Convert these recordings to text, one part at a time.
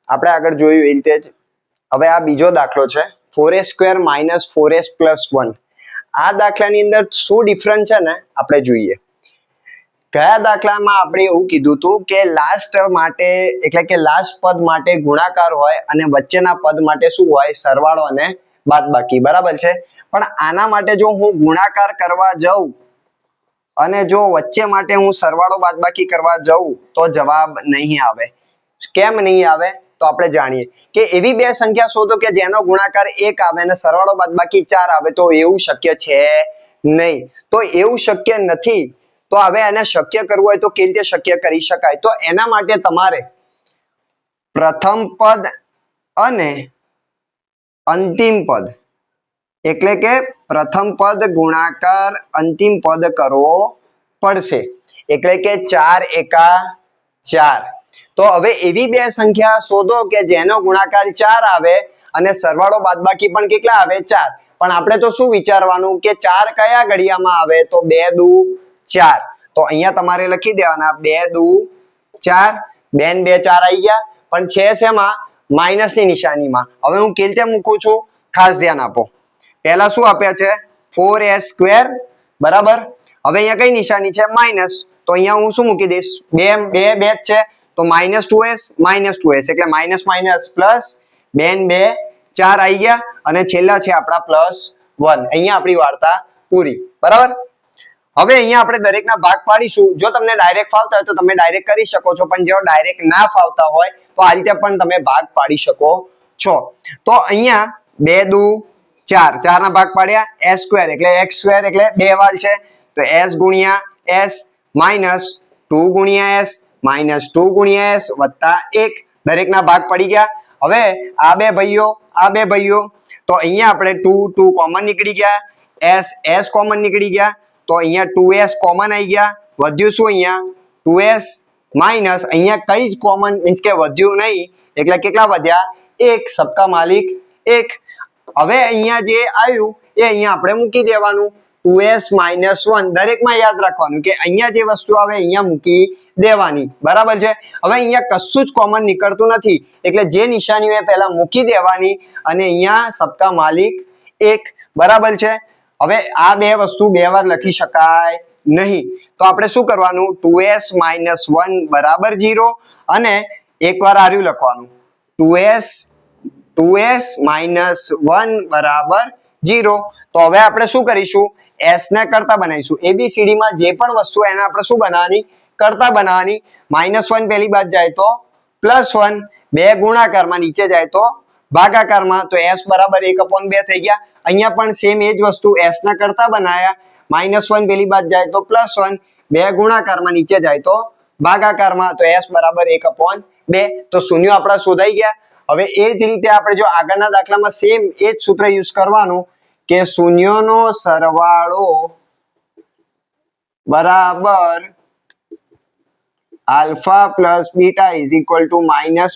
આપણે આગળ જોયું એ રીતે જ હવે આ બીજો દાખલો છે 4a² - 4s + 1 આ દાખલાની અંદર શું ડિફરન્સ છે ને આપણે જોઈએ કયા દાખલામાં આપણે એવું કીધું હતું કે લાસ્ટ માટે એટલે કે લાસ્ટ પદ માટે ગુણાકાર હોય અને વચ્ચેના પદ માટે શું હોય સરવાળો અને બાદબાકી બરાબર છે પણ આના માટે જો હું ગુણાકાર કરવા જાઉં અને જો વચ્ચે માટે હું સરવાળો બાદબાકી કરવા જાઉં તો જવાબ નહીં આવે કેમ નહીં આવે તો આપણે જાણીએ કે એવી બે સંખ્યા શોધો કે જેનો ગુણાકાર 1 આવે અને સરવાળો બાદબાકી 4 આવે તો એવું શક્ય છે નહીં તો એવું શક્ય નથી તો હવે એને શક્ય કરવું હોય તો કેવી રીતે શક્ય કરી શકાય તો એના માટે તમારે પ્રથમ પદ અને અંતિમ પદ એટલે કે પ્રથમ પદ ગુણાકાર અંતિમ પદ કરવો પડશે એટલે કે 4 એકા 4 તો હવે એવી બે સંખ્યા શોધો કે જેનો ગુણાકાર 4 આવે અને સરવાળો બાદબાકી પણ કેટલા આવે 4 પણ આપણે તો શું વિચારવાનું કે 4 કયા ઘડિયામાં આવે તો 2 દુ 4 તો અહીંયા તમારે લખી દેવાના 2 દુ 4 2 ને 2 4 આવી ગયા પણ છે શેમાં માઈનસ ની નિશાનીમાં હવે હું કેવી રીતે મૂકું છું ખાસ ધ્યાન આપો પહેલા શું આપ્યા છે 4a² બરાબર હવે અહીંયા કઈ નિશાની છે માઈનસ તો અહીંયા હું શું મૂકી દઈશ 2 જ છે તો -2s એટલે માઈનસ માઈનસ પ્લસ 2 ને 2 4 આવી ગયા અને છેલ્લા છે આપણા +1 અહીંયા આપણી વાર્તા પૂરી બરાબર હવે અહીંયા આપણે દરેકના ભાગ પાડીશું જો તમને ડાયરેક્ટ ફાવતા હોય તો તમે ડાયરેક્ટ કરી શકો છો પણ જો ડાયરેક્ટ ના ફાવતા હોય તો આ રીતે પણ તમે ભાગ પાડી શકો છો તો અહીંયા 2 દુ 4 4 ના ભાગ પાડ્યા s² એટલે x² એટલે 2 વાલ છે તો s ગુણ્યા s માઈનસ 2 ગુણ્યા s માઈનસ 2 ગુણ્યા s વત્તા 1 દરેકના ભાગ પડી ગયા હવે આ બે ભાઈઓ તો અહીંયા આપણે 2 કોમન નીકળી ગયા s કોમન નીકળી ગયા તો અહીંયા 2s કોમન આવી ગયા વધ્યું શું અહીંયા 2s માઈનસ અહીંયા કઈ જ કોમન મીન્સ કે વધ્યું નહીં એટલે કેટલા વધ્યા 1 સબકા માલિક 1 હવે અહીંયા જે આવ્યું એ અહીંયા આપણે મૂકી દેવાનું 2s - 1 દરેકમાં યાદ રાખવાનું કે અહીંયા જે વસ્તુ આવે અહીંયા મૂકી દેવાની બરાબર છે હવે અહીંયા કશું જ કોમન નીકળતું નથી એટલે જે નિશાની હોય પહેલા મૂકી દેવાની અને અહીંયા સબકા માલિક 1 બરાબર છે હવે આ બે વસ્તુ બે વાર લખી શકાય નહીં તો આપણે શું કરવાનું 2s - 1 બરાબર 0 અને એકવાર આર્યું લખવાનું 2s - 1 બરાબર 0 તો હવે આપણે શું કરીશું s ને કરતા બનાવીશું ABCD માં જે પણ વસ્તુ એને આપણે શું બનાવવાની કરતા બનાવવાની -1 પહેલી બાદ જાય તો +1 બે ગુણાકારમાં નીચે જાય તો ભાગાકારમાં તો s બરાબર 1/2 થઈ ગયા અહીંયા પણ સેમ એ જ વસ્તુ s ના કરતા બનાયા -1 પહેલી બાદ જાય તો +1 બે ગુણાકારમાં નીચે જાય તો ભાગાકારમાં તો s બરાબર 1/2 તો શૂન્યો આપણા શોધાઈ ગયા હવે એ જ રીતે આપણે જો આગળના દાખલામાં સેમ એ જ સૂત્ર યુઝ કરવાનું કે શૂન્યોનો સરવાળો બરાબર આલ્ફા + બીટા =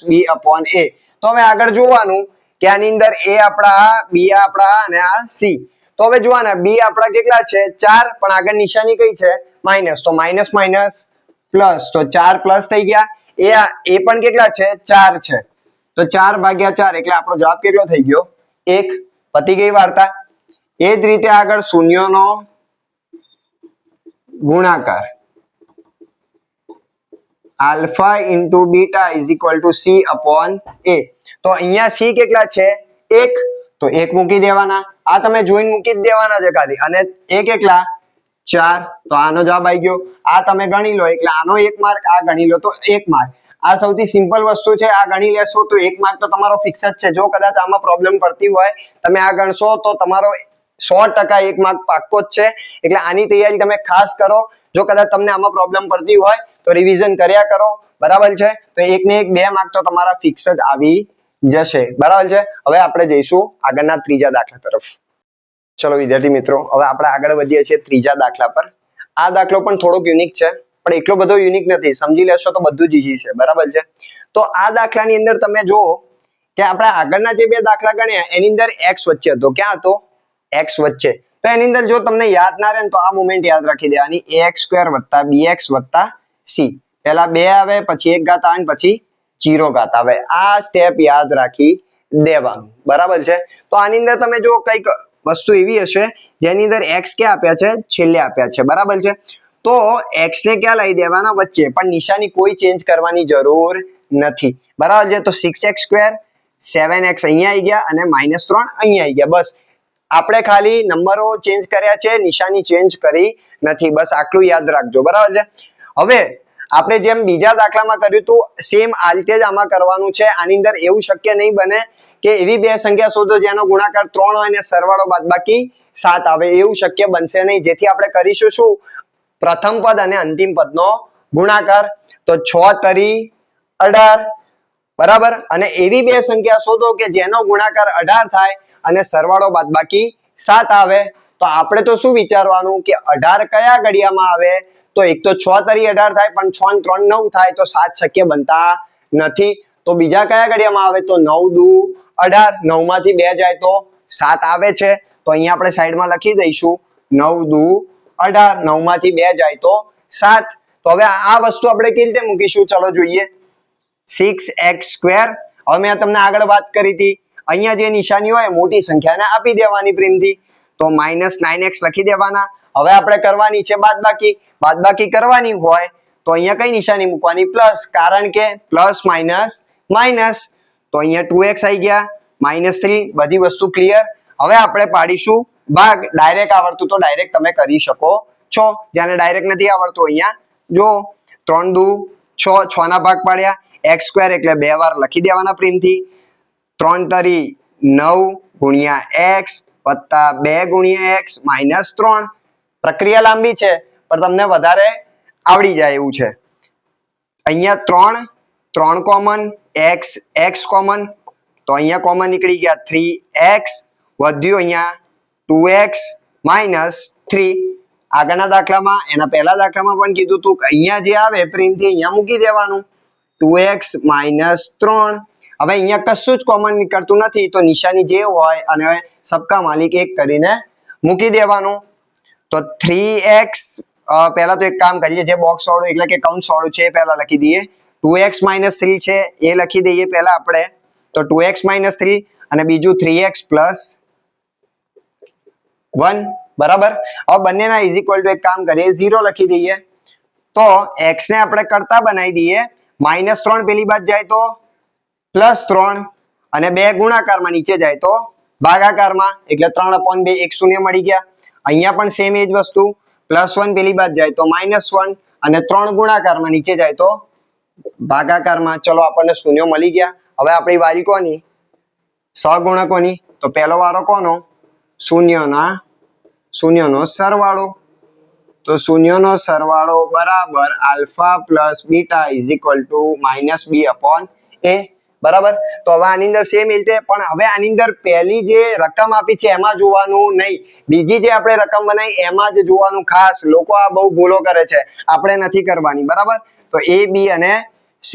-b/a તો હવે આગળ જોવાનું કે આની અંદર a આપણા b આપણા અને આ c તો હવે જોવાના b આપણા કેટલા છે 4 પણ આગળ નિશાની કઈ છે માઈનસ તો માઈનસ માઈનસ પ્લસ તો 4 પ્લસ થઈ ગયા એ પણ કેટલા છે 4 છે તો 4/4 એટલે આપણો જવાબ કેટલો થઈ ગયો 1 પતી ગઈ વાર્તા એ જ રીતે આગળ શૂન્યોનો ગુણાકાર આલ્ફા * બીટા = c/a તો અહીંયા c કેટલા છે 1 તો 1 મૂકી દેવાના આ તમે જોઈન મૂકી દેવાના છે ખાલી અને a કેટલા 4 તો આનો જવાબ આવી ગયો આ તમે ગણી લો એટલે આનો 1 માર્ક આ ગણી લો તો 1 માર્ક આ સૌથી સિમ્પલ વસ્તુ છે આ ગણી લેશો તો 1 માર્ક તો તમારો ફિક્સ જ છે જો કદાચ આમાં પ્રોબ્લેમ પડતી હોય તમે આ ગણશો તો તમારો 100% 1 માર્ક પાક્કો જ છે એટલે આની તૈયારી તમે ખાસ કરો જો કદાચ તમને આમાં પ્રોબ્લેમ પડતી હોય તો રિવિઝન કર્યા કરો બરાબર છે તો 1 ને 1 2 માર્ક તો તમારા ફિક્સ જ આવી જશે બરાબર છે હવે આપણે જઈશું આગળના ત્રીજા દાખલા તરફ ચલો વિદ્યાર્થી મિત્રો હવે આપણે આગળ વધીએ છીએ ત્રીજા દાખલા પર આ દાખલો પણ થોડોક યુનિક છે પણ એટલો બધો યુનિક નથી સમજી લેશો તો બધું જ ઈઝી છે બરાબર છે તો આ દાખલાની અંદર તમે જો કે આપણે આગળના જે બે દાખલા ગણ્યા એની અંદર x વચ્ચે હતો ક્યાં હતો x વચ્ચે તો એની અંદર જો તમને યાદ ના રહે તો આ મોમેન્ટ યાદ રાખી દેવાની ax² + bx + c પહેલા 2 આવે પછી 1 ઘાત આવે પછી 0 ઘાત આવે. આ સ્ટેપ યાદ રાખી દેવાનું, બરાબર છે. તો આની અંદર તમે જો કઈક વસ્તુ એવી હશે જેની અંદર x ક્યાં આપ્યા છે, છેલ્લે આપ્યા છે, બરાબર છે. તો x ને ક્યાં લઈ દેવાના, વચ્ચે, પણ નિશાની કોઈ ચેન્જ કરવાની જરૂર નથી, બરાબર છે. તો 6x² 7x અહીંયા આવી ગયા અને -3 અહીંયા આવી ગયા. બસ આપણે ખાલી નંબરો ચેન્જ કર્યા છે, નિશાની ચેન્જ કરી નથી, બસ આટલું યાદ રાખજો, બરાબર છે. હવે આપણે જેમ બીજા દાખલામાં કર્યું હતું સેમ આ રીતે જ આમાં કરવાનું છે. આની અંદર એવું શક્ય નહીં બને કે એવી બે સંખ્યા શોધો જેનો ગુણાકાર 3 હોય અને સરવાળો બાદબાકી 7 આવે, એવું શક્ય બનશે નહીં. જેથી આપણે કરીશું શું, પ્રથમ પદ અને અંતિમ પદનો ગુણાકાર. તો 6 તરી 18, બરાબર. અને એવી બે સંખ્યા શોધો કે જેનો ગુણાકાર 18 થાય અને સરવાળો બાદબાકી 7 આવે. તો આપણે તો શું વિચારવાનું કે 18 કયા ઘડિયામાં આવે, તો એક તો 6 તરી 18 થાય, પણ 6 ને 3 9 થાય, તો 7 શક્ય બનતા નથી. તો બીજા કયા ઘડિયામાં આવે, તો 9 દુ 18, 9 માંથી 2 જાય તો 7 આવે છે. તો અહીંયા આપણે સાઈડમાં લખી દઈશું 9 દુ 18, 9 માંથી 2 જાય તો 7. તો હવે આ વસ્તુ આપણે કેવી રીતે મૂકીશું, ચલો જોઈએ. 6x², હવે મેં તમને આગળ વાત કરી હતી, અહીંયા જે નિશાની હોય મોટી સંખ્યાને આપી દેવાની પ્રેમથી. તો -9x લખી દેવાના. હવે આપણે કરવાની છે બાદબાકી. બાદબાકી કરવાની હોય તો અહીંયા કઈ નિશાની મૂકવાની, પ્લસ, કારણ કે પ્લસ માઇનસ માઇનસ. તો અહીંયા 2x આવી ગયા, -3, બધી વસ્તુ ક્લિયર. હવે આપણે પાડીશું ભાગ. ડાયરેક્ટ આવડતું તો ડાયરેક્ટ તમે કરી શકો છો, જેને ડાયરેક્ટ નથી આવડતું અહીંયા જો 3 દુ 6, 6 ના ભાગ પાડ્યા, x² એટલે 2 વાર લખી દેવાના પ્રેમથી. 3 તરી 9 ગુણ્યા x વત્તા 2 ગુણ્યા x -3. પ્રક્રિયા લાંબી છે પણ તમને વધારે આવડી જાય એવું છે. અહીંયા 3 કોમન, x કોમન, તો અહીંયા કોમન નીકળી ગયા 3x, વધ્યું અહીંયા 2x -3. આગળના દાખલામાં, એના પહેલા દાખલામાં પણ કીધું હતું કે અહીંયા જે આવે પ્રેમથી અહીંયા મૂકી દેવાનું 2x -3. હવે અહીંયા કશું જ કોમન નીકળતું નથી, તો નિશાની જે હોય અને સબકા માલિક 1 કરીને મૂકી દેવાનું. તો 3x, પહેલા તો એક કામ કરીએ, જે બોક્સ વાળું એટલે કે કૌંસ વાળું છે એ પહેલા લખી દઈએ. 2x -3 છે એ લખી દઈએ પહેલા આપણે. તો 2x -3 અને બીજું 3x + 1, બરાબર. હવે બંનેના = એક કામ કરીએ, 0 લખી દઈએ. તો x ને આપણે કરતા બનાવી દઈએ. -3 પેલી બાદ જાય તો +3, અને 2 ગુણાકારમાં નીચે જાય તો ભાગાકારમાં, એટલે 3/2, 1 શૂન્ય મળી ગયા. અહીંયા પણ સેમ એ જ વસ્તુ, +1 પેલી બાદ જાય તો -1, અને 3 ગુણાકારમાં નીચે જાય તો ભાગાકારમાં. ચલો આપણને શૂન્ય મળી ગયા. હવે આપણી વારી કોની, સહગુણકોની. તો પહેલો વારો કોનો, શૂન્યનો સરવાળો. તો શૂન્યનો સરવાળો બરાબર આલ્ફા પ્લસ બીટા -b/a, બરાબર. તો હવે આની અંદર સેમ રીતે, પણ હવે આની અંદર પહેલી જે રકમ આપી છે એમાં જોવાનું નહીં, બીજી જે આપણે રકમ બનાવી એમાં જ જોવાનું ખાસ. લોકો આ બહુ ભૂલો કરે છે, આપણે નથી કરવાની, બરાબર. તો a, b અને c,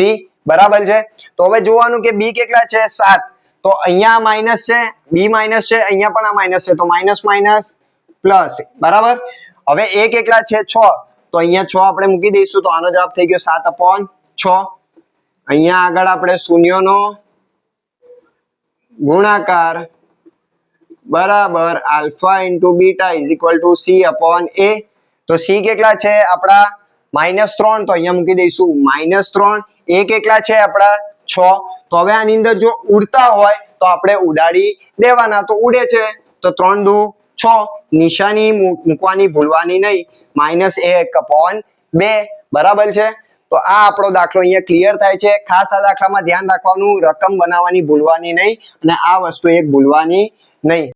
બરાબર છે. તો હવે જોવાનું કે b કેટલા છે, 7. તો અહીંયા માઇનસ છે, b માઇનસ છે, અહીંયા પણ આ માઇનસ છે, તો માઇનસ માઇનસ પ્લસ, બરાબર. હવે a કેટલા છે, 6. તો અહીંયા 6 આપણે મૂકી દઈશું, તો આનો જવાબ થઈ ગયો 7/6. અહીંયા આગળ આપણે શૂન્યનો ગુણાકાર બરાબર આલ્ફા * બીટા c/a. તો c કેટલા છે આપણા, -3, તો અહીંયા મૂકી દઈશું -3. a કેટલા છે આપણા, 6. તો હવે આની અંદર જો ઉડતા હોય તો આપણે ઉડાડી દેવાના, તો ઉડે છે તો 3 દુ 6, નિશાની મૂકવાની ભૂલવાની નહીં, -1/2, બરાબર છે. તો આ આપણો દાખલો અહીંયા ક્લિયર થાય છે. ખાસ આ દાખલામાં ધ્યાન રાખવાનું, રકમ બનાવવાની ભૂલવાની નહીં, અને આ વસ્તુ એક ભૂલવાની નહીં.